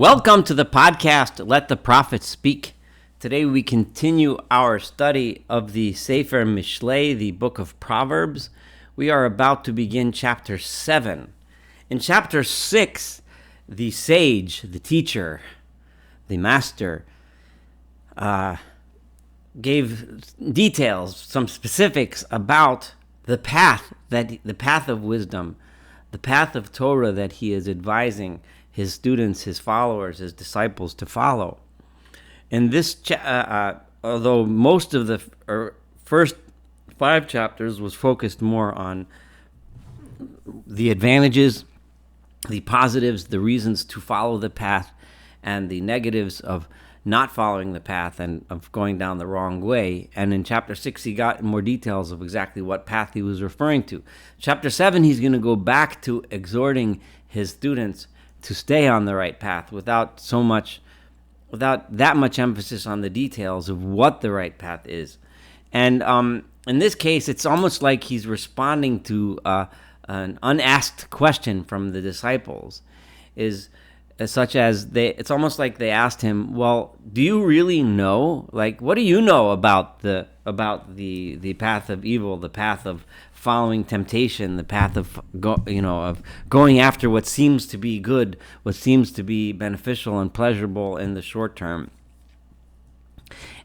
Welcome to the podcast, Let the Prophets Speak. Today we continue our study of the Sefer Mishlei, the book of Proverbs. We are about to begin chapter 7. In chapter 6, the sage, the teacher, the master, gave details, some specifics about the path of wisdom, the path of Torah that he is advising his students, his followers, his disciples to follow. In this, although most of the first 5 chapters was focused more on the advantages, the positives, the reasons to follow the path, and the negatives of not following the path and of going down the wrong way. And in chapter 6, he got more details of exactly what path he was referring to. Chapter 7, he's going to go back to exhorting his students to stay on the right path without that much emphasis on the details of what the right path is. And in this case, it's almost like he's responding to an unasked question from the disciples, it's almost like they asked him, well, do you really know? Like, what do you know about the path of evil, the path of following temptation, the path of going after what seems to be good, what seems to be beneficial and pleasurable in the short term?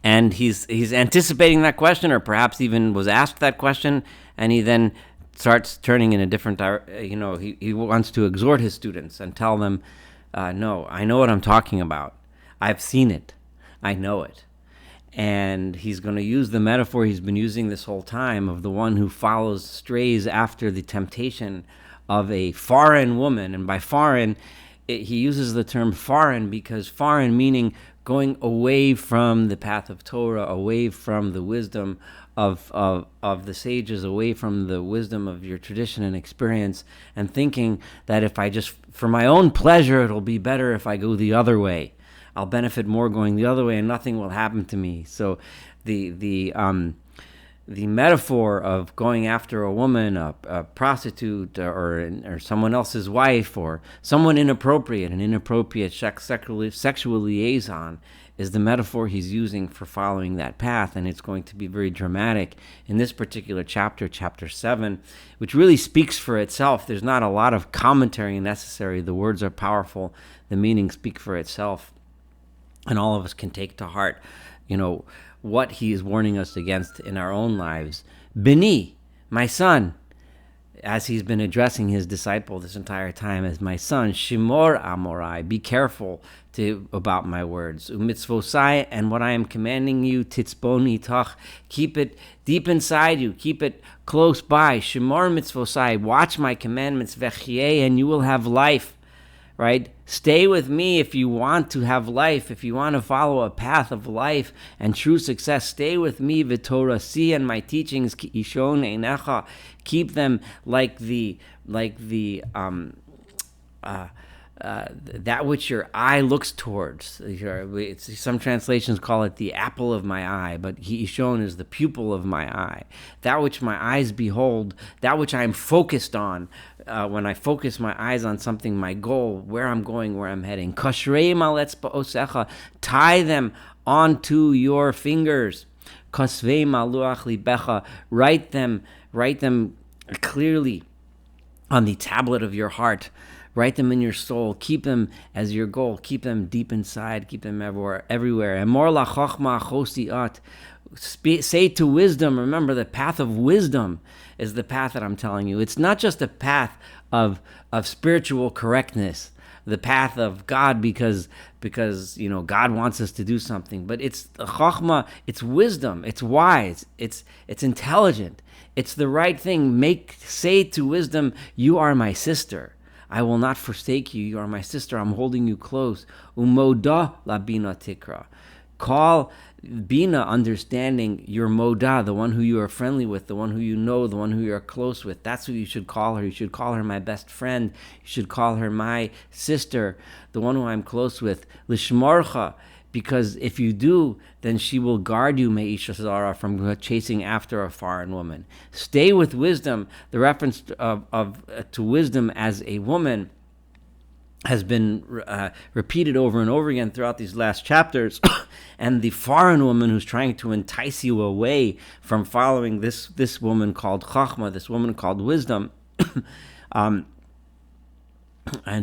And he's anticipating that question, or perhaps even was asked that question, and he then starts turning in a different he wants to exhort his students and tell them, no, I know what I'm talking about. I've seen it. I know it. And he's going to use the metaphor he's been using this whole time of the one who strays after the temptation of a foreign woman. And by foreign, he uses the term foreign because foreign meaning going away from the path of Torah, away from the wisdom of the sages, away from the wisdom of your tradition and experience, and thinking that if I just, for my own pleasure, it'll be better if I go the other way. I'll benefit more going the other way, and nothing will happen to me. So the metaphor of going after a woman, a prostitute, or someone else's wife, or someone inappropriate, an inappropriate sexual liaison, is the metaphor he's using for following that path, and it's going to be very dramatic in this particular chapter, chapter 7, which really speaks for itself. There's not a lot of commentary necessary. The words are powerful. The meaning speaks for itself. And all of us can take to heart, what he is warning us against in our own lives. Bini, my son, as he's been addressing his disciple this entire time as my son, Shimor Amorai, be careful about my words. Umitzvosai, and what I am commanding you, Titzboni Tach, keep it deep inside you, keep it close by. Shimor Mitzvosai, watch my commandments, Vechye, and you will have life. Right? Stay with me if you want to have life, if you want to follow a path of life and true success. Stay with me, V'Torah, see, and my teachings, Ishon Einecha, keep them like that which your eye looks towards. Some translations call it the apple of my eye, but Ishon is the pupil of my eye. That which my eyes behold, that which I am focused on. When I focus my eyes on something, my goal, where I'm going, where I'm heading. Kashrei maletz ba'osecha, tie them onto your fingers. Kasvei maluach libecha, write them clearly on the tablet of your heart. Write them in your soul. Keep them as your goal. Keep them deep inside. Keep them everywhere. Emor la chochma chosiat. Say to wisdom, remember the path of wisdom is the path that I'm telling you. It's not just a path of spiritual correctness, the path of God because God wants us to do something, but it's the chochma, it's wisdom, it's wise, it's intelligent, it's the right thing. Say to wisdom, you are my sister. I will not forsake you. You are my sister. I'm holding you close. Umoda la bina tikra. Call Bina, understanding, your moda, the one who you are friendly with, the one who you know, the one who you are close with. That's who you should call her. You should call her my best friend. You should call her my sister, the one who I'm close with. Lishmorcha, because if you do, then she will guard you, Me'isha Zara, from chasing after a foreign woman. Stay with wisdom. The reference to wisdom as a woman has been repeated over and over again throughout these last chapters. And the foreign woman who's trying to entice you away from following this woman called Chachma, this woman called wisdom, and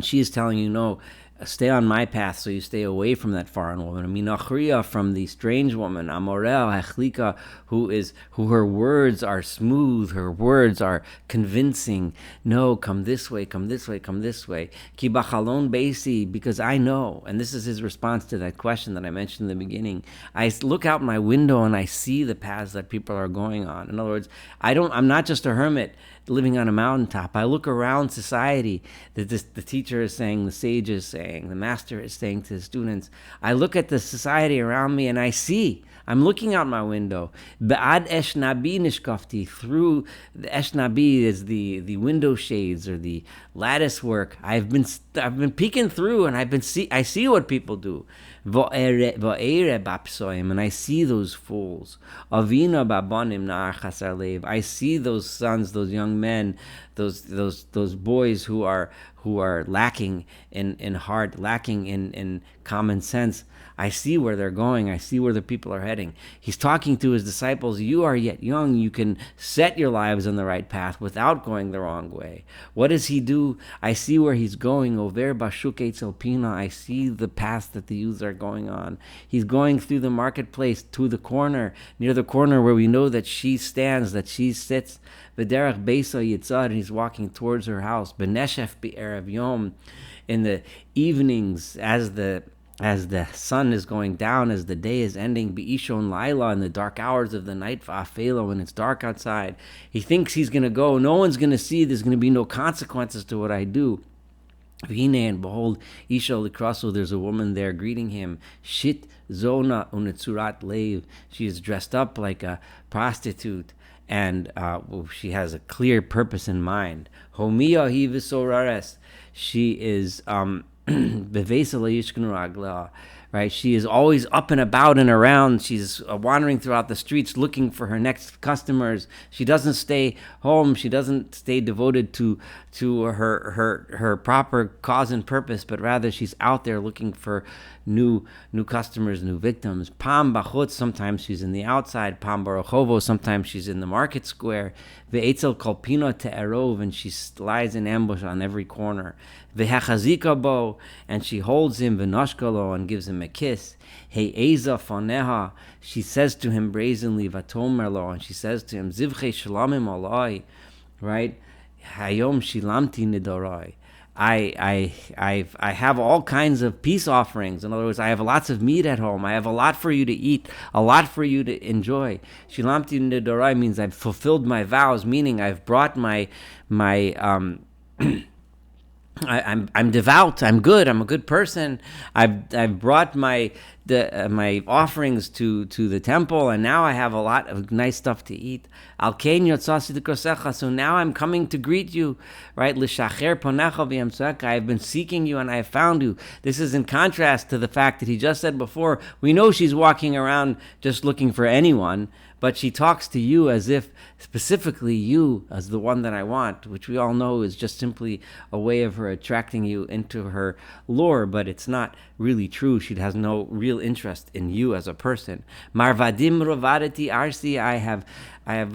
she is telling you, no, stay on my path, so you stay away from that foreign woman. Minachriya, from the strange woman, Amorel Hechlika, who her words are smooth, her words are convincing. No, come this way, come this way, come this way. Ki bachalon beisi, because I know, and this is his response to that question that I mentioned in the beginning. I look out my window and I see the paths that people are going on. In other words, I'm not just a hermit living on a mountaintop. I look around society. The teacher is saying, the sage is saying, the master is saying to the students. I look at the society around me and I see. I'm looking out my window. Be'ad esh nabi nishkafti. Through the esh nabi is the window shades or the lattice work. I've been peeking through and I see what people do. Va'ere bapsoim, and I see those fools. Avina babanim na'ar chasar lev. I see those sons, those young men, those boys who are lacking in heart, lacking in common sense. I see where they're going. I see where the people are heading. He's talking to his disciples. You are yet young. You can set your lives on the right path without going the wrong way. What does he do? I see where he's going. Over bashuk etzel pina. I see the path that the youths are going on. He's going through the marketplace to the corner, near the corner where we know that she stands, that she sits. V'derech beisa yitzad, and he's walking towards her house. Beneshef be'erev yom, in the evenings, as the sun is going down, as the day is ending, Be'ishon Laila, in the dark hours of the night, Va'afela, when it's dark outside. He thinks he's going to go. No one's going to see. There's going to be no consequences to what I do. V'hine, and behold, Isha Likraso, there's a woman there greeting him. Shit Zona Unetzurat Leiv. She is dressed up like a prostitute, and she has a clear purpose in mind. Homia hi v'sorares. She is right? She is always up and about and around. She's wandering throughout the streets looking for her next customers. She doesn't stay home. She doesn't stay devoted to her proper cause and purpose, but rather she's out there looking for new customers, new victims. Pam bachutz, sometimes she's in the outside. Pam barochovo, sometimes she's in the market square. Ve'etzel kolpino te'erov, and she lies in ambush on every corner. Ve'hachazika bo, and she holds him, v'noshkalo, and gives him a kiss. He'eza faneha, she says to him brazenly, vatomerlo, and she says to him, zivche shalamim alai, right? Hayom shilamti nidorai. I have all kinds of peace offerings. In other words, I have lots of meat at home. I have a lot for you to eat, a lot for you to enjoy. Shilamti nidorai means I've fulfilled my vows, meaning I've brought I'm devout. I'm good. I'm a good person. I've brought my offerings to the temple, and now I have a lot of nice stuff to eat. Al kein yotzasi d'kosecha. So now I'm coming to greet you, right? L'shacher ponecha v'yamseka. I've been seeking you, and I have found you. This is in contrast to the fact that he just said before. We know she's walking around just looking for anyone, but she talks to you as if specifically you as the one that I want, which we all know is just simply a way of her attracting you into her lure, but it's not really true. She has no real interest in you as a person. Marvadim rovadati arsi. I have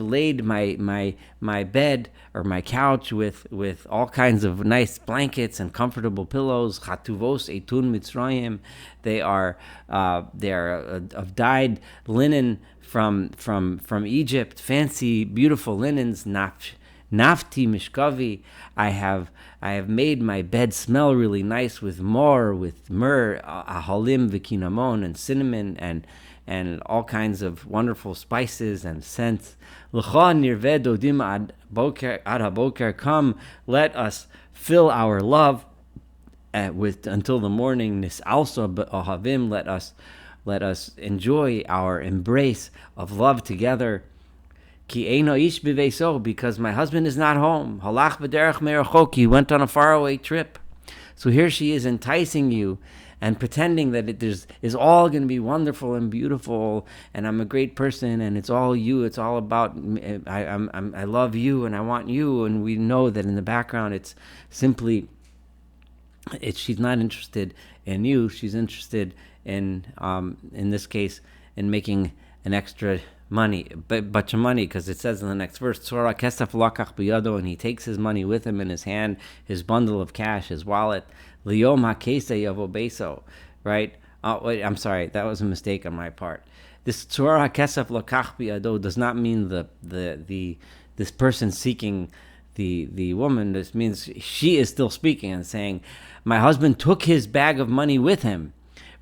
laid my bed or my couch with all kinds of nice blankets and comfortable pillows. Chatuvos etun mitzrayim. They are of dyed linen from Egypt, fancy, beautiful linens. Nafti mishkavi. I have made my bed smell really nice with myrrh, ahalim v'kinamon, and cinnamon, and all kinds of wonderful spices and scents. L'cha nirveh dodim ad haboker. Come, let us fill our love until the morning. Nis'alsa b'ohavim. Let us enjoy our embrace of love together. Ki eino ish b'veiso, because my husband is not home. Halach b'derech merachok. He went on a faraway trip. So here she is enticing you and pretending that it is all going to be wonderful and beautiful, and I'm a great person, and it's all you. It's all about I love you and I want you, and we know that in the background it's simply She's not interested in you. She's interested in this case, in making an extra money, bunch of money, because it says in the next verse, Tzora kesef lakach biyado, and he takes his money with him in his hand, his bundle of cash, his wallet. Liyom hakesa yavo beso, right? Wait, I'm sorry, that was a mistake on my part. This Tzora kesef lakach biyado does not mean the this person seeking the woman. This means she is still speaking and saying, my husband took his bag of money with him,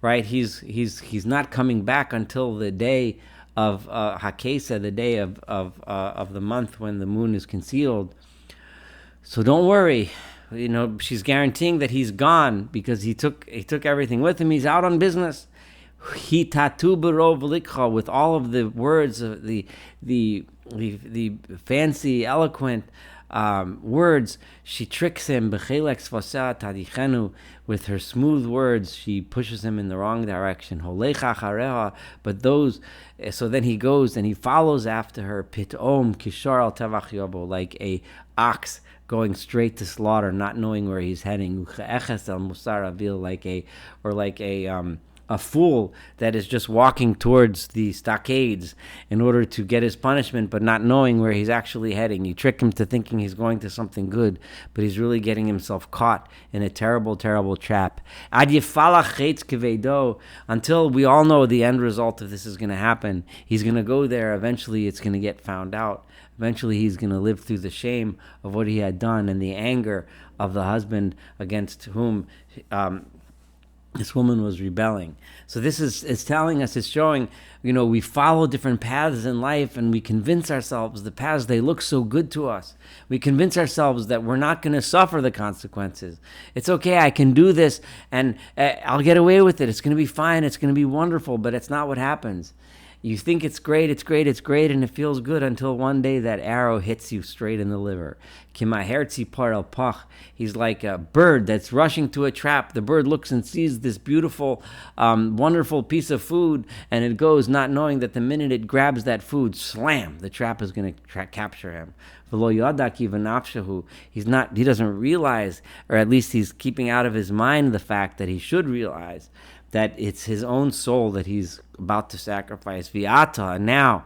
right? He's not coming back until the day of Hakesa, the day of the month when the moon is concealed. So don't worry. She's guaranteeing that he's gone because he took everything with him. He's out on business. He tatu berov likha, with all of the words of the fancy, eloquent words. She tricks him with her smooth words. She pushes him in the wrong direction. So then he goes and he follows after her, pitom kishar al tevach yobo, like a ox going straight to slaughter, not knowing where he's heading. Like a fool that is just walking towards the stockades in order to get his punishment, but not knowing where he's actually heading. You trick him to thinking he's going to something good, but he's really getting himself caught in a terrible, terrible trap. Until we all know the end result of this is going to happen. He's going to go there. Eventually, it's going to get found out. Eventually, he's going to live through the shame of what he had done and the anger of the husband against whom this woman was rebelling. So this is telling us, it's showing, we follow different paths in life and we convince ourselves the paths, they look so good to us. We convince ourselves that we're not going to suffer the consequences. It's okay, I can do this and I'll get away with it. It's going to be fine. It's going to be wonderful, but it's not what happens. You think it's great, and it feels good until one day that arrow hits you straight in the liver. He's like a bird that's rushing to a trap. The bird looks and sees this beautiful, wonderful piece of food, and it goes not knowing that the minute it grabs that food, slam, the trap is going to capture him. He doesn't realize, or at least he's keeping out of his mind the fact that he should realize that it's his own soul that he's about to sacrifice. Viata, and now,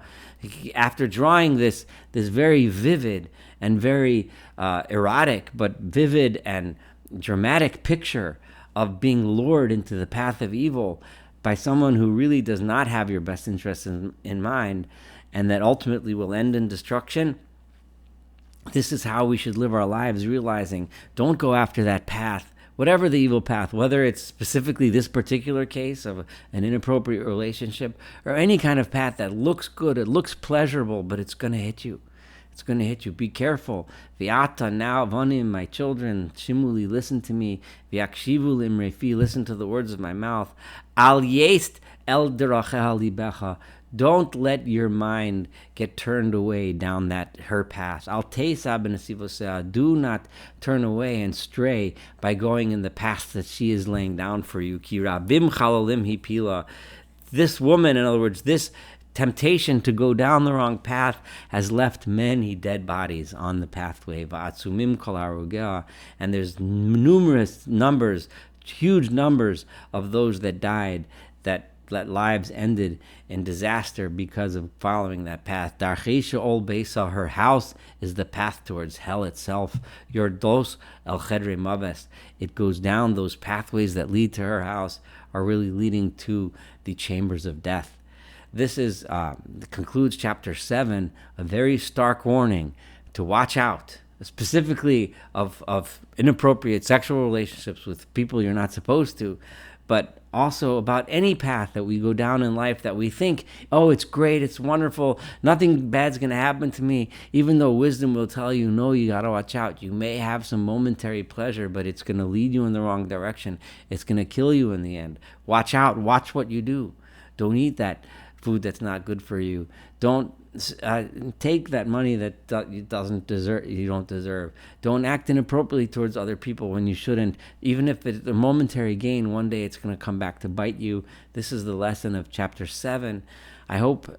after drawing this very vivid and very erotic, but vivid and dramatic picture of being lured into the path of evil by someone who really does not have your best interests in mind, and that ultimately will end in destruction, this is how we should live our lives, realizing, don't go after that path. Whatever the evil path, whether it's specifically this particular case of an inappropriate relationship, or any kind of path that looks good, it looks pleasurable, but it's going to hit you. It's going to hit you. Be careful. Viata, now, vanim, my children, shimuli, listen to me. Viakshivu limrefi, listen to the words of my mouth. Al yest el deracheha libecha. Don't let your mind get turned away down her path. Do not turn away and stray by going in the path that she is laying down for you. This woman, in other words, this temptation to go down the wrong path has left many dead bodies on the pathway. And there's numerous numbers, huge numbers of those that died, that lives ended in disaster because of following that path. Darcheisha ol beisa, her house is the path towards hell itself. Yordos el chedre maves, it goes down. Those pathways that lead to her house are really leading to the chambers of death. This is concludes chapter 7, a very stark warning to watch out, specifically of inappropriate sexual relationships with people you're not supposed to, but also about any path that we go down in life that we think, oh, it's great, it's wonderful, nothing bad's going to happen to me, even though wisdom will tell you, no, you got to watch out. You may have some momentary pleasure, but it's going to lead you in the wrong direction. It's going to kill you in the end. Watch out. Watch what you do. Don't eat that food that's not good for you. Don't take that money that you don't deserve. Don't act inappropriately towards other people when you shouldn't. Even if it's a momentary gain, one day it's going to come back to bite you. This is the lesson of chapter 7. I hope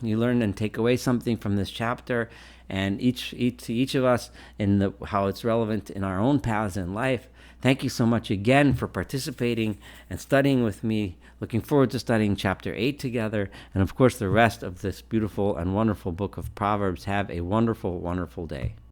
you learn and take away something from this chapter, and each of us in how it's relevant in our own paths in life, Thank you so much again for participating and studying with me. Looking forward to studying chapter 8 together, and of course the rest of this beautiful and wonderful book of Proverbs. Have a wonderful, wonderful day.